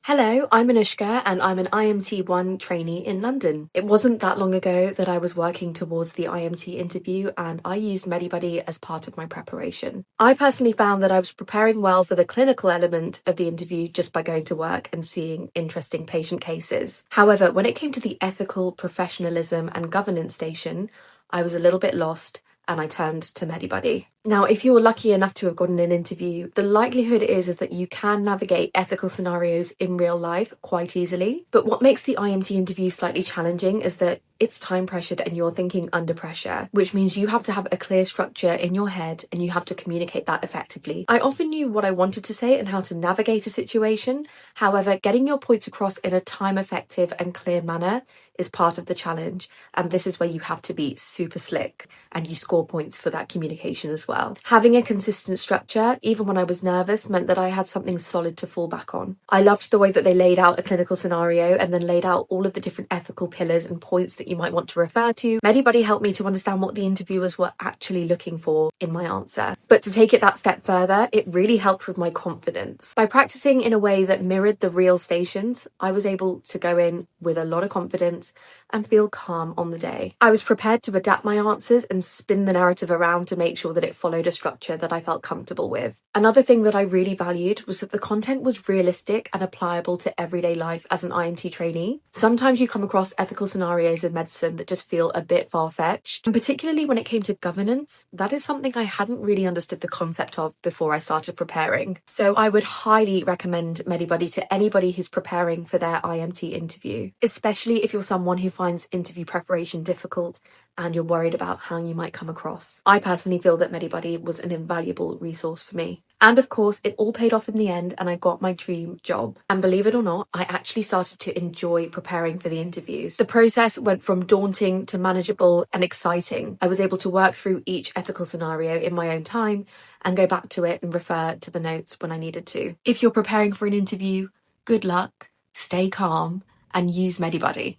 Hello, I'm Anushka and I'm an IMT1 trainee in London. It wasn't that long ago that I was working towards the IMT interview and I used Medibuddy as part of my preparation. I personally found that I was preparing well for the clinical element of the interview just by going to work and seeing interesting patient cases. However, when it came to the ethical, professionalism and governance station, I was a little bit lost and I turned to Medibuddy. Now, if you're lucky enough to have gotten an interview, the likelihood is that you can navigate ethical scenarios in real life quite easily. But what makes the IMT interview slightly challenging is that it's time pressured and you're thinking under pressure, which means you have to have a clear structure in your head and you have to communicate that effectively. I often knew what I wanted to say and how to navigate a situation. However, getting your points across in a time effective and clear manner is part of the challenge. And this is where you have to be super slick and you score points for that communication as well. Having a consistent structure, even when I was nervous, meant that I had something solid to fall back on. I loved the way that they laid out a clinical scenario and then laid out all of the different ethical pillars and points that you might want to refer to. Medibuddy helped me to understand what the interviewers were actually looking for in my answer. But to take it that step further, it really helped with my confidence. By practicing in a way that mirrored the real stations, I was able to go in with a lot of confidence and feel calm on the day. I was prepared to adapt my answers and spin the narrative around to make sure that it followed a structure that I felt comfortable with. Another thing that I really valued was that the content was realistic and applicable to everyday life as an IMT trainee. Sometimes you come across ethical scenarios in medicine that just feel a bit far-fetched, and particularly when it came to governance, that is something I hadn't really understood the concept of before I started preparing. So I would highly recommend Medibuddy to anybody who's preparing for their IMT interview, especially if you're someone who finds interview preparation difficult and you're worried about how you might come across. I personally feel that Medibuddy was an invaluable resource for me. And of course, it all paid off in the end and I got my dream job. And believe it or not, I actually started to enjoy preparing for the interviews. The process went from daunting to manageable and exciting. I was able to work through each ethical scenario in my own time and go back to it and refer to the notes when I needed to. If you're preparing for an interview, good luck, stay calm, and use Medibuddy.